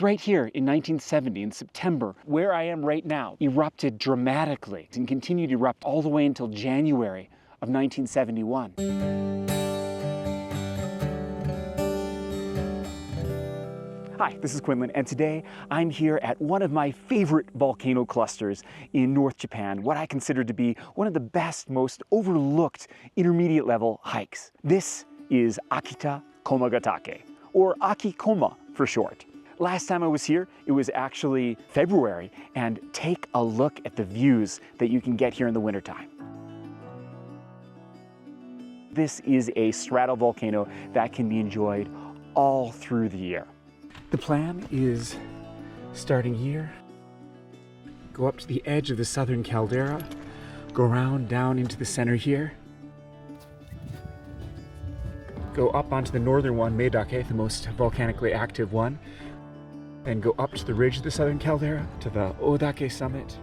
Right here in 1970, in September, where I am right now, erupted dramatically and continued to erupt all the way until January of 1971. Hi, this is Quinlan, and today I'm here at one of my favorite volcano clusters in North Japan, what I consider to be one of the best, most overlooked intermediate level hikes. This is Akita Komagatake, or Akikoma for short. Last time I was here, it was actually February, and take a look at the views that you can get here in the wintertime. This is a stratovolcano that can be enjoyed all through the year. The plan is starting here, go up to the edge of the southern caldera, go around down into the center here, go up onto the northern one, Meidake, the most volcanically active one, then go up to the ridge of the southern caldera to the Odake summit,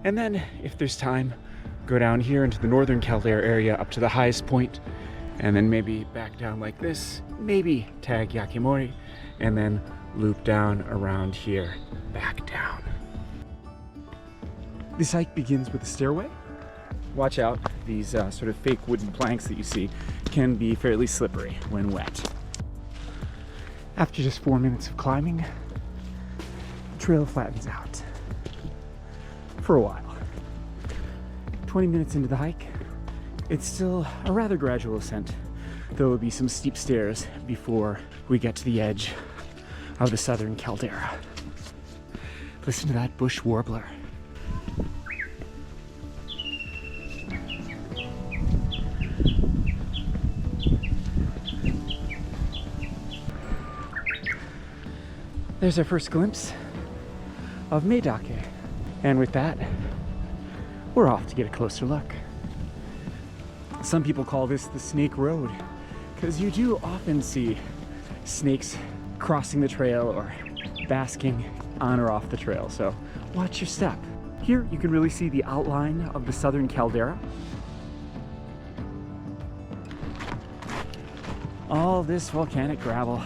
and then, if there's time, go down here into the northern caldera area up to the highest point, and then maybe back down like this, maybe tag Yakimori, and then loop down around here, back down. This hike begins with a stairway. Watch out, these sort of fake wooden planks that you see can be fairly slippery when wet. After just 4 minutes of climbing, the trail flattens out for a while. 20 minutes into the hike, it's still a rather gradual ascent. There will be some steep stairs before we get to the edge of the southern caldera. Listen to that bush warbler. There's our first glimpse of Meidake. And with that, we're off to get a closer look. Some people call this the Snake Road, because you do often see snakes crossing the trail or basking on or off the trail, so watch your step. Here you can really see the outline of the southern caldera. All this volcanic gravel.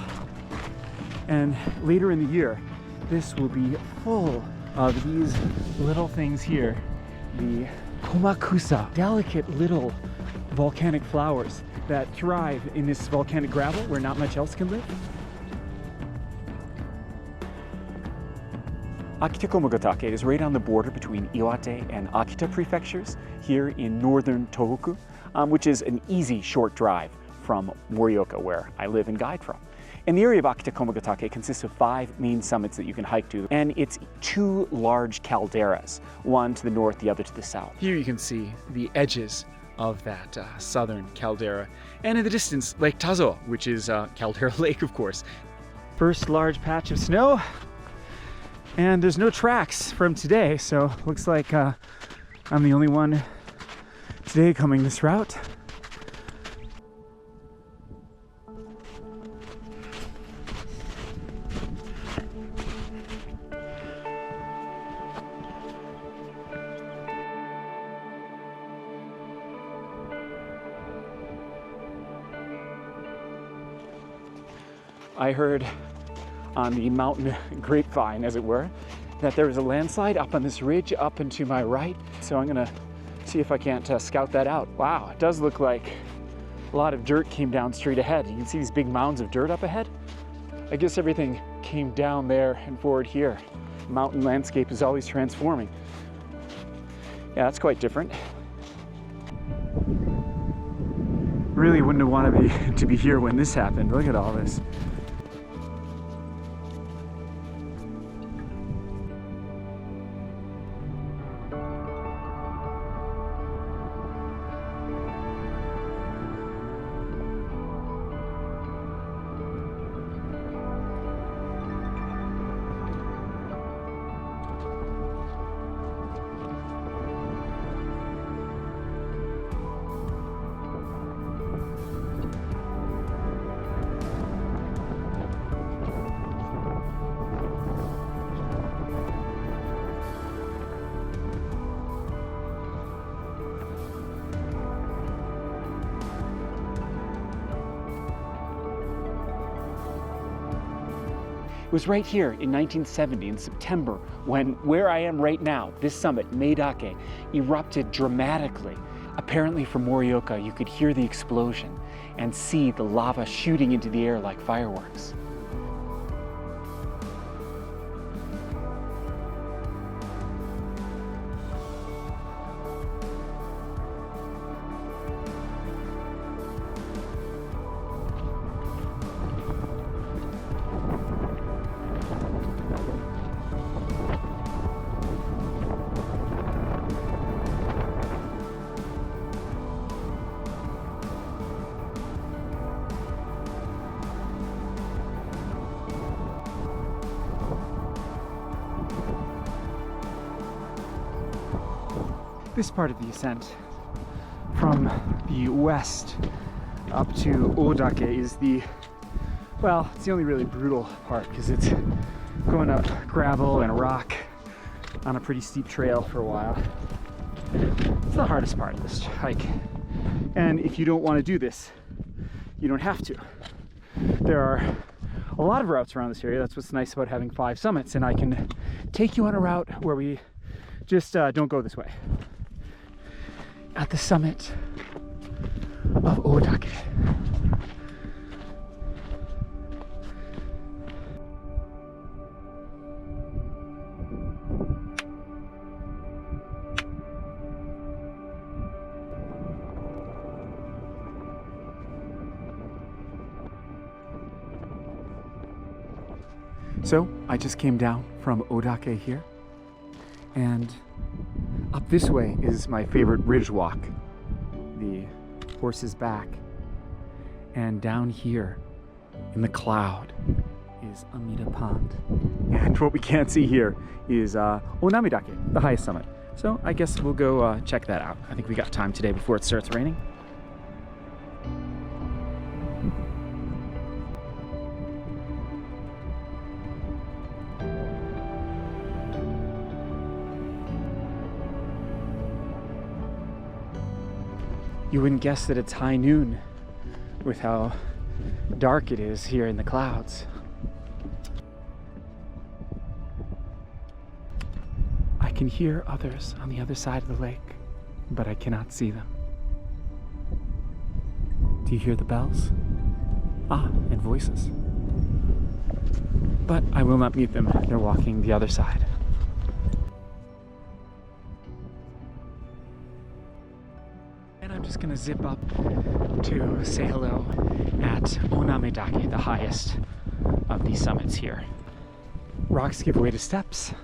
And later in the year, this will be full of these little things here, the komakusa, delicate little volcanic flowers that thrive in this volcanic gravel where not much else can live. Akita Komagatake is right on the border between Iwate and Akita prefectures here in northern Tohoku, which is an easy short drive from Morioka, where I live and guide from. And the area of Akita Komagatake consists of 5 main summits that you can hike to, and it's 2 large calderas, one to the north, the other to the south. Here you can see the edges of that southern caldera, and in the distance, Lake Tazo, which is Caldera Lake, of course. First large patch of snow, and there's no tracks from today, so looks like I'm the only one today coming this route. I heard on the mountain grapevine, as it were, that there was a landslide up on this ridge up and to my right. So I'm gonna see if I can't scout that out. Wow, it does look like a lot of dirt came down straight ahead. You can see these big mounds of dirt up ahead. I guess everything came down there and forward here. Mountain landscape is always transforming. Yeah, that's quite different. Really wouldn't have wanted to be here when this happened. Look at all this. was right here in 1970 in September when where I am right now, this summit, Meidake, erupted dramatically. Apparently from Morioka, you could hear the explosion and see the lava shooting into the air like fireworks. This part of the ascent from the west up to Odake is well, it's the only really brutal part because it's going up gravel and rock on a pretty steep trail for a while. It's the hardest part of this hike. And if you don't want to do this, you don't have to. There are a lot of routes around this area. That's what's nice about having 5 summits, and I can take you on a route where we just don't go this way. At the summit of Odake. So I just came down from Odake here, and up this way is my favorite ridge walk, the horse's back. And down here in the cloud is Amida Pond. And what we can't see here is Onamidake, the highest summit. So I guess we'll go check that out. I think we got time today before it starts raining. You wouldn't guess that it's high noon with how dark it is here in the clouds. I can hear others on the other side of the lake, but I cannot see them. Do you hear the bells? Ah, and voices. But I will not meet them. They're walking the other side. I'm just gonna zip up to say hello at Onamidake, the highest of these summits here. Rocks give way to steps,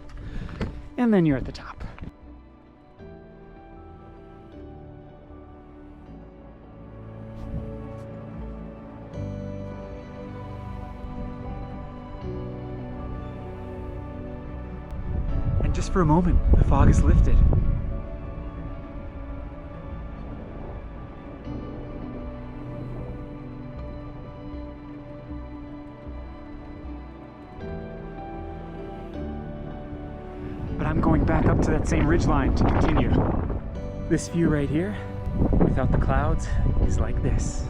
and then you're at the top. And just for a moment, the fog is lifted. But I'm going back up to that same ridgeline to continue. This view right here, without the clouds, is like this.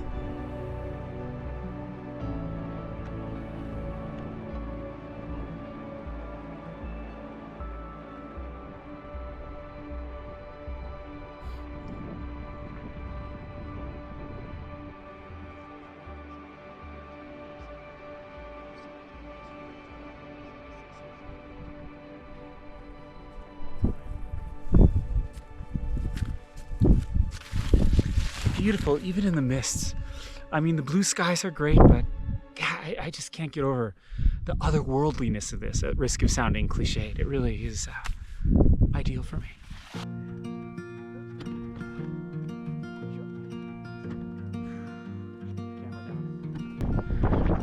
Beautiful, even in the mists. I mean, the blue skies are great, but yeah, I just can't get over the otherworldliness of this, at risk of sounding cliched. It really is ideal for me.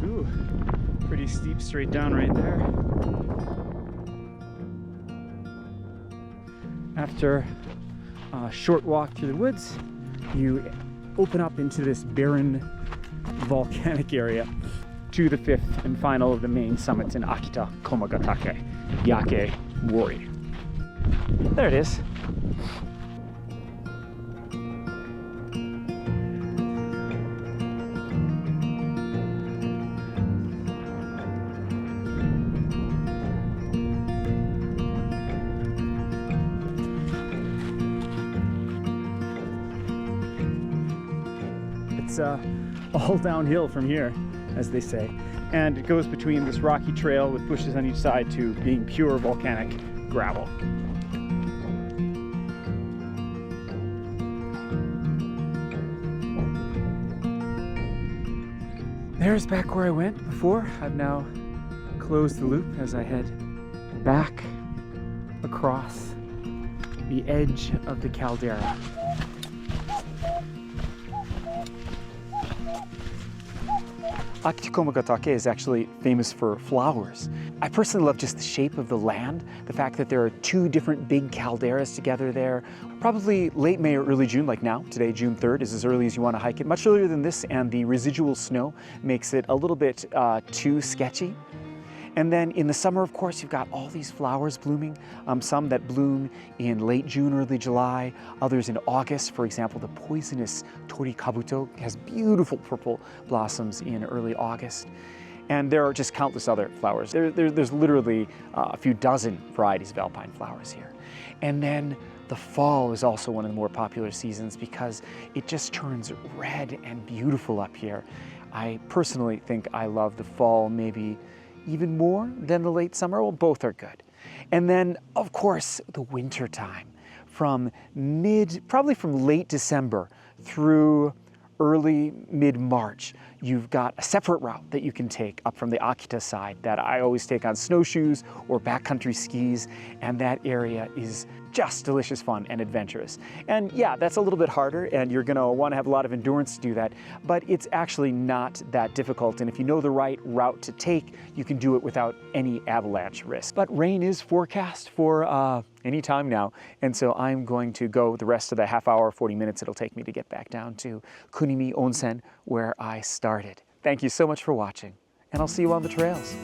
Ooh, pretty steep straight down right there. After a short walk through the woods, you open up into this barren volcanic area to the 5th and final of the main summits in Akita Komagatake, Yake Wori. There it is. it's all downhill from here, as they say. And it goes between this rocky trail with bushes on each side to being pure volcanic gravel. There's back where I went before. I've now closed the loop as I head back across the edge of the caldera. Akita Komagatake is actually famous for flowers. I personally love just the shape of the land, the fact that there are two different big calderas together there. Probably late May or early June, like now. Today, June 3rd, is as early as you want to hike it. Much earlier than this, and the residual snow makes it a little bit too sketchy. And then in the summer, of course, you've got all these flowers blooming, some that bloom in late June, early July, others in August. For example, the poisonous Torikabuto has beautiful purple blossoms in early August. And there are just countless other flowers. There's literally a few dozen varieties of alpine flowers here. And then the fall is also one of the more popular seasons because it just turns red and beautiful up here. I personally think I love the fall maybe even more than the late summer. Well, both are good. And then, of course, the winter time from probably from late December through early mid-March. You've got a separate route that you can take up from the Akita side that I always take on snowshoes or backcountry skis, and that area is just delicious fun and adventurous. And yeah, that's a little bit harder, and you're gonna want to have a lot of endurance to do that, but it's actually not that difficult, and if you know the right route to take, you can do it without any avalanche risk. But rain is forecast for any time now, and so I'm going to go the rest of the half hour, 40 minutes it'll take me to get back down to Kunimi Onsen, where I started. Thank you so much for watching, and I'll see you on the trails.